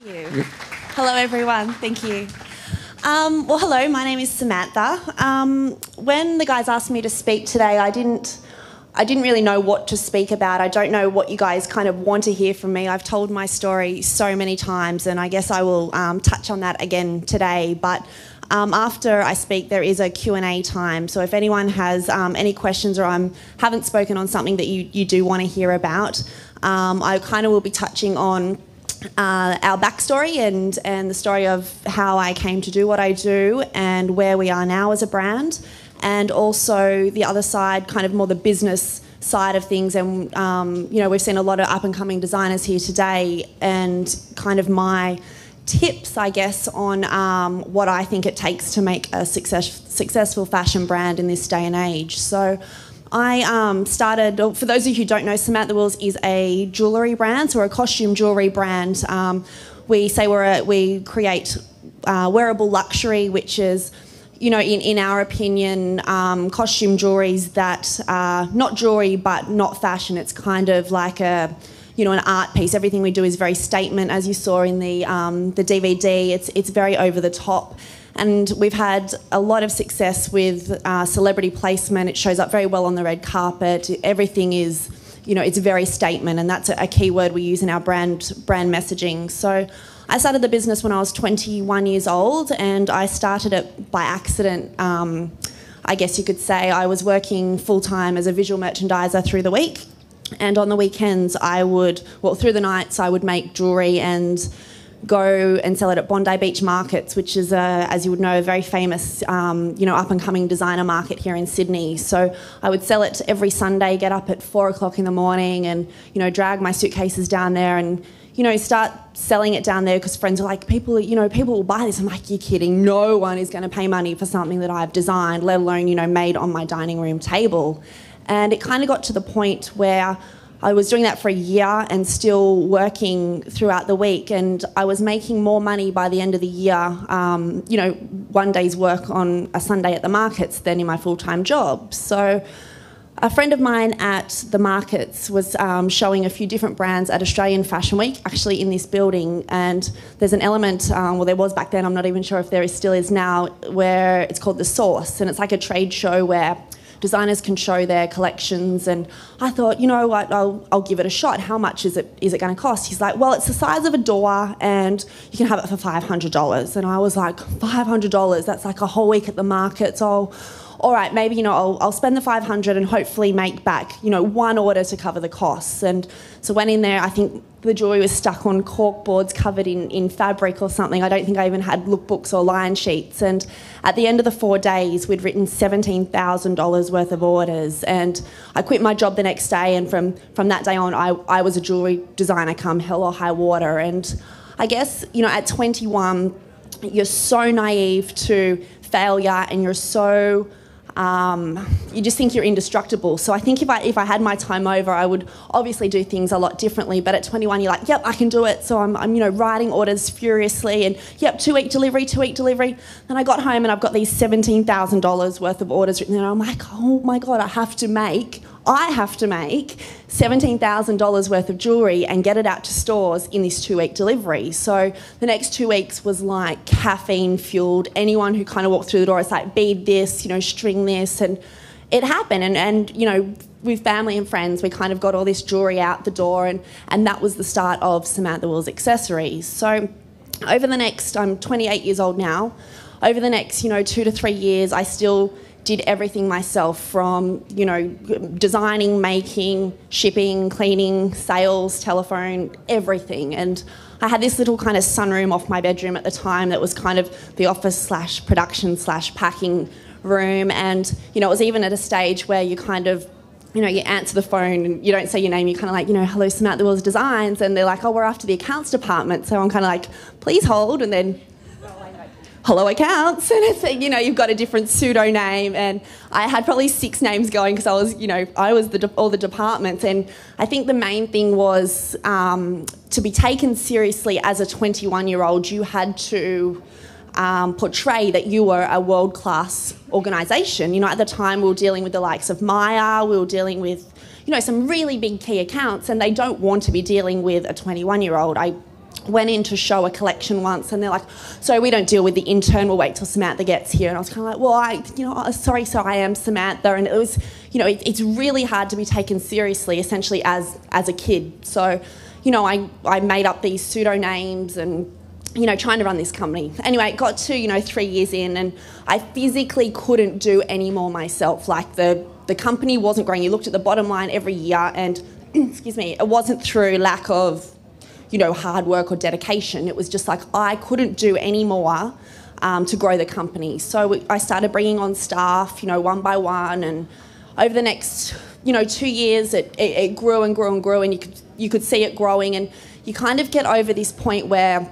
You. Hello everyone, thank you. Well, hello, my name is Samantha. When the guys asked me to speak today, I didn't really know what to speak about. I don't know what you guys kind of want to hear from me. I've told my story so many times, and I guess I will touch on that again today. But after I speak, there is a Q&A time. So if anyone has any questions or haven't spoken on something that you do want to hear about, I kind of will be touching on our backstory and the story of how I came to do what I do and where we are now as a brand, and also the other side, kind of more the business side of things. And you know, we've seen a lot of up and coming designers here today, and kind of my tips, I guess, on what I think it takes to make a successful fashion brand in this day and age. So I started, for those of you who don't know, Samantha WILLS is a jewellery brand, so we're a costume jewellery brand. We say we create wearable luxury, which is, you know, in our opinion, costume jewelleries that are not jewellery but not fashion. It's kind of like an art piece. Everything we do is very statement, as you saw in the DVD. It's very over the top. And we've had a lot of success with celebrity placement. It shows up very well on the red carpet. Everything is, you know, it's very statement, and that's a key word we use in our brand messaging. So I started the business when I was 21 years old, and I started it by accident, I guess you could say. I was working full-time as a visual merchandiser through the week, and on the weekends through the nights I would make jewellery and go and sell it at Bondi Beach markets, which is, as you would know, a very famous, up-and-coming designer market here in Sydney. So I would sell it every Sunday, get up at 4 o'clock in the morning and, drag my suitcases down there and, start selling it down there, because friends are like, people will buy this. I'm like, you're kidding. No one is going to pay money for something that I've designed, let alone, made on my dining room table. And it kind of got to the point where I was doing that for a year and still working throughout the week, and I was making more money by the end of the year, one day's work on a Sunday at the markets than in my full-time job. So a friend of mine at the markets was showing a few different brands at Australian Fashion Week, actually in this building, and there's an element, there was back then, I'm not even sure if there still is now, where it's called The Source, and it's like a trade show where designers can show their collections. And I thought, you know what, I'll give it a shot. How much is it going to cost? He's like, well, it's the size of a door and you can have it for $500. And I was like, $500? That's like a whole week at the market. So, all right, maybe, I'll spend the $500 and hopefully make back, one order to cover the costs. And so went in there. I think the jewellery was stuck on cork boards covered in fabric or something. I don't think I even had lookbooks or line sheets. And at the end of the 4 days, we'd written $17,000 worth of orders. And I quit my job the next day. And from that day on, I was a jewellery designer come hell or high water. And I guess, at 21, you're so naive to failure, and you're so you just think you're indestructible. So I think if I had my time over, I would obviously do things a lot differently. But at 21, you're like, yep, I can do it. So I'm writing orders furiously, and yep, 2-week delivery. Then I got home and I've got these $17,000 worth of orders written, and I'm like, oh my God, I have to make $17,000 worth of jewellery and get it out to stores in this 2-week delivery. So the next 2 weeks was like caffeine fueled. Anyone who kind of walked through the door, it's like, bead this, string this, and it happened. And with family and friends, we kind of got all this jewellery out the door, and that was the start of Samantha WILLS Accessories. So over the next, I'm 28 years old now, over the next, 2 to 3 years, I still did everything myself, from, designing, making, shipping, cleaning, sales, telephone, everything. And I had this little kind of sunroom off my bedroom at the time that was kind of the office / production / packing room. And, it was even at a stage where you kind of, you answer the phone and you don't say your name, you're kind of like, hello, Samantha WILLS Designs. And they're like, oh, we're after the accounts department. So I'm kind of like, please hold. And then, hello accounts, and it's, you've got a different pseudo name, and I had probably 6 names going because I was all the departments. And I think the main thing was to be taken seriously as a 21-year-old, you had to portray that you were a world-class organisation. At the time we were dealing with the likes of Maya, we were dealing with, some really big key accounts, and they don't want to be dealing with a 21-year-old. went in to show a collection once, and they're like, "So we don't deal with the intern. We'll wait till Samantha gets here." And I was kind of like, "Well, sorry, so I am Samantha." And it was, it's really hard to be taken seriously, essentially as a kid. So, I made up these pseudonames and, trying to run this company. Anyway, it got to 3 years in, and I physically couldn't do any more myself. Like the company wasn't growing. You looked at the bottom line every year, and excuse me, it wasn't through lack of hard work or dedication. It was just like I couldn't do any more to grow the company. So I started bringing on staff, one by one, and over the next, 2 years, it grew and grew and grew, and you could see it growing, and you kind of get over this point where,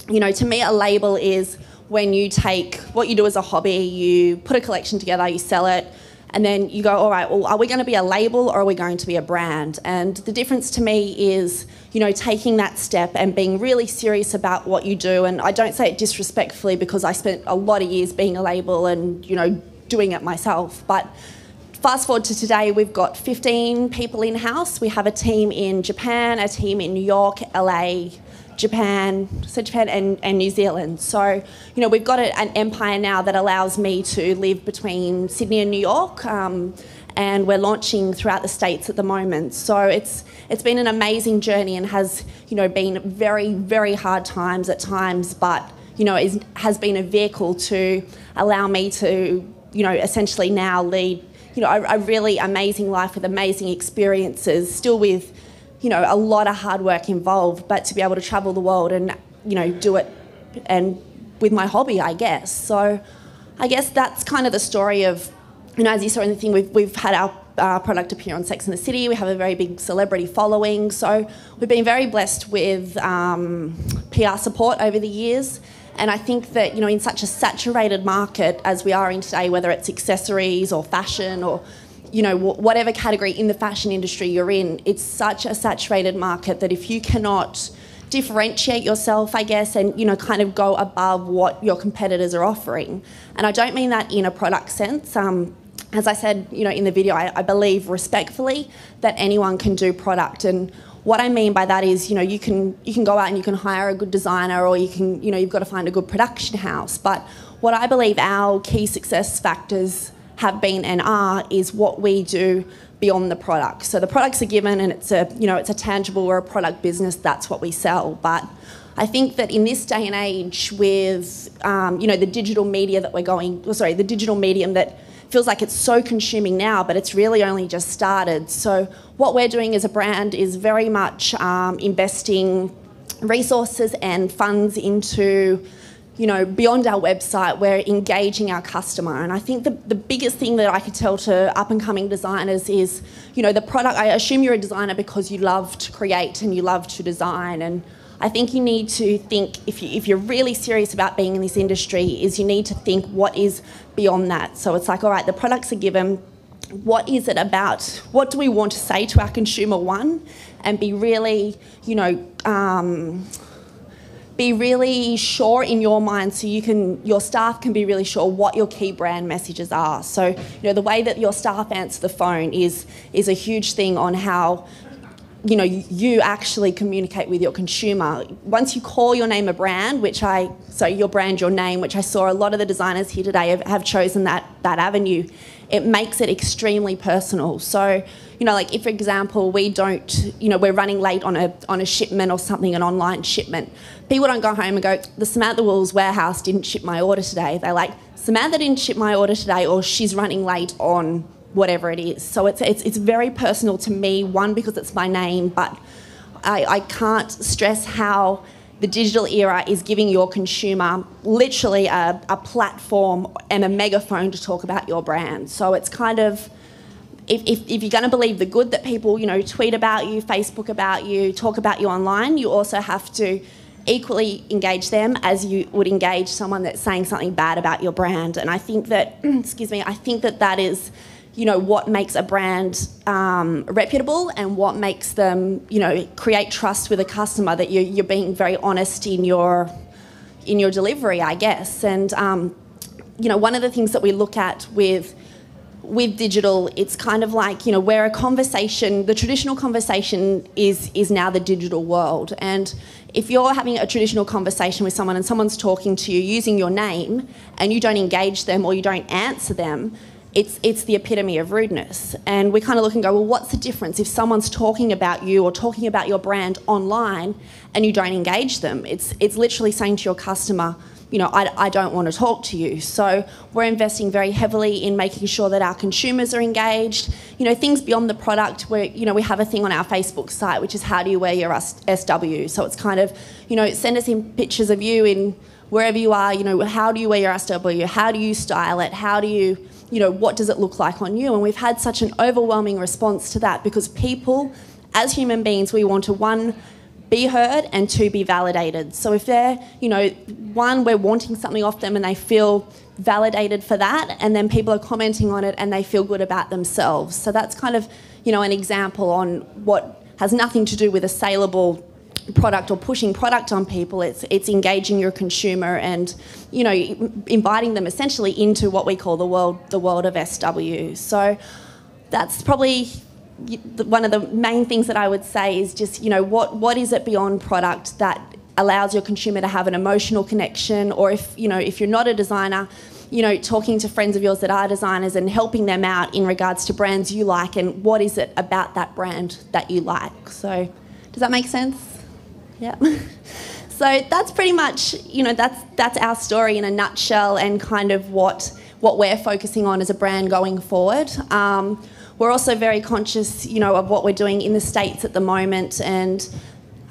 to me, a label is when you take what you do as a hobby, you put a collection together, you sell it, and then you go, all right, well, are we going to be a label or are we going to be a brand? And the difference to me is, taking that step and being really serious about what you do. And I don't say it disrespectfully because I spent a lot of years being a label and, doing it myself. But fast forward to today, we've got 15 people in-house. We have a team in Japan, a team in New York, LA, Japan and New Zealand. So, we've got an empire now that allows me to live between Sydney and New York, and we're launching throughout the States at the moment. So it's been an amazing journey and has, been very, very hard times at times, but, has been a vehicle to allow me to, essentially now lead, a really amazing life with amazing experiences, still with, a lot of hard work involved, but to be able to travel the world and, do it and with my hobby, I guess. So I guess that's kind of the story of, as you saw in the thing, we've had our product appear on Sex and the City. We have a very big celebrity following. So we've been very blessed with PR support over the years. And I think that, in such a saturated market as we are in today, whether it's accessories or fashion or, whatever category in the fashion industry you're in, it's such a saturated market that if you cannot differentiate yourself, I guess, and, kind of go above what your competitors are offering. And I don't mean that in a product sense. As I said, in the video, I believe respectfully that anyone can do product. And what I mean by that is, you can go out and you can hire a good designer, or you can, you've got to find a good production house. But what I believe our key success factors have been and are is what we do beyond the product. So the products are given, and it's a tangible, we're a product business, that's what we sell. But I think that in this day and age with, the digital media that the digital medium that feels like it's so consuming now, but it's really only just started. So what we're doing as a brand is very much investing resources and funds into, beyond our website. We're engaging our customer. And I think the biggest thing that I could tell to up-and-coming designers is, the product, I assume you're a designer because you love to create and you love to design. And I think you need to think, if you're really serious about being in this industry, is you need to think what is beyond that. So it's like, all right, the products are given. What is it about? What do we want to say to our consumer, one? And be really, be really sure in your mind so your staff can be really sure what your key brand messages are. So, the way that your staff answer the phone is a huge thing on how, you actually communicate with your consumer. Once you call your name a brand, your brand, your name, which I saw a lot of the designers here today have chosen that avenue, it makes it extremely personal. So, like if, for example, we're running late on a shipment or something, an online shipment, people don't go home and go, the Samantha WILLS warehouse didn't ship my order today. They're like, Samantha didn't ship my order today, or she's running late on whatever it is. So it's very personal to me, one, because it's my name, but I can't stress how the digital era is giving your consumer literally a platform and a megaphone to talk about your brand. So it's kind of, if you're going to believe the good that people, tweet about you, Facebook about you, talk about you online, you also have to equally engage them as you would engage someone that's saying something bad about your brand. And I think that, that is, what makes a brand reputable, and what makes them, create trust with a customer, that you're being very honest in your delivery, I guess. And, one of the things that we look at with with digital, it's kind of like, you know, where a conversation, the traditional conversation is now the digital world. And if you're having a traditional conversation with someone and someone's talking to you using your name and you don't engage them or you don't answer them, it's the epitome of rudeness. And we kind of look and go, well, what's the difference if someone's talking about you or talking about your brand online and you don't engage them? It's literally saying to your customer, you know, I don't want to talk to you. So we're investing very heavily in making sure that our consumers are engaged. You know, things beyond the product where, you know, we have a thing on our Facebook site, which is how do you wear your SW? So it's kind of, you know, send us in pictures of you in wherever you are, you know, how do you wear your SW? How do you style it? How do you, you know, what does it look like on you? And we've had such an overwhelming response to that because people, as human beings, we want to, one, be heard and two, be validated. So if they're, you know, one, we're wanting something off them and they feel validated for that, and then people are commenting on it and they feel good about themselves. So that's kind of, you know, an example on what has nothing to do with a saleable product or pushing product on people. It's engaging your consumer and, you know, inviting them essentially into what we call the world of SW. So that's probably one of the main things that I would say is just, you know, what is it beyond product that allows your consumer to have an emotional connection, or if, you know, if you're not a designer, you know, talking to friends of yours that are designers and helping them out in regards to brands you like and what is it about that brand that you like. So does that make sense? Yeah. So that's pretty much, you know, that's our story in a nutshell and kind of what we're focusing on as a brand going forward. We're also very conscious, you know, of what we're doing in the States at the moment, and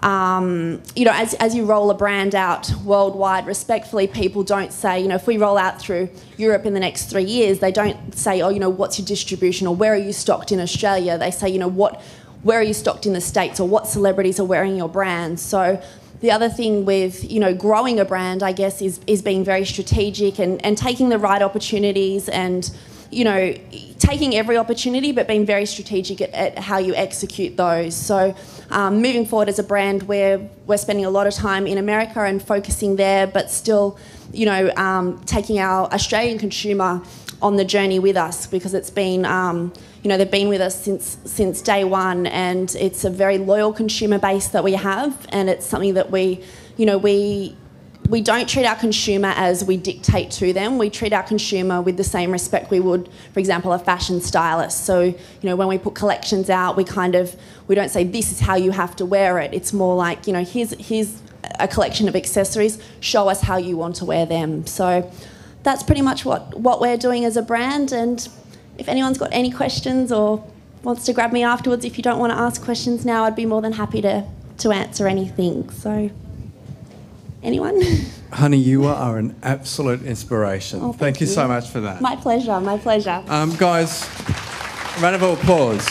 you know, as you roll a brand out worldwide, respectfully, people don't say, you know, if we roll out through Europe in the next 3 years, they don't say, oh, you know, what's your distribution or where are you stocked in Australia? They say, you know, where are you stocked in the States, or what celebrities are wearing your brand? So the other thing with, you know, growing a brand, I guess, is being very strategic and taking the right opportunities and, you know, taking every opportunity but being very strategic at how you execute those. So moving forward as a brand, we're spending a lot of time in America and focusing there, but still, you know, taking our Australian consumer on the journey with us, because it's been, you know, they've been with us since day one, and it's a very loyal consumer base that we have, and it's something that we, you know, we don't treat our consumer as we dictate to them. We treat our consumer with the same respect we would, for example, a fashion stylist. So, you know, when we put collections out, we don't say this is how you have to wear it. It's more like, you know, here's a collection of accessories, show us how you want to wear them. So that's pretty much what we're doing as a brand. And if anyone's got any questions or wants to grab me afterwards, if you don't want to ask questions now, I'd be more than happy to answer anything. So, anyone? Honey, you are an absolute inspiration. Oh, thank you so much for that. My pleasure, my pleasure. Guys, a round of applause.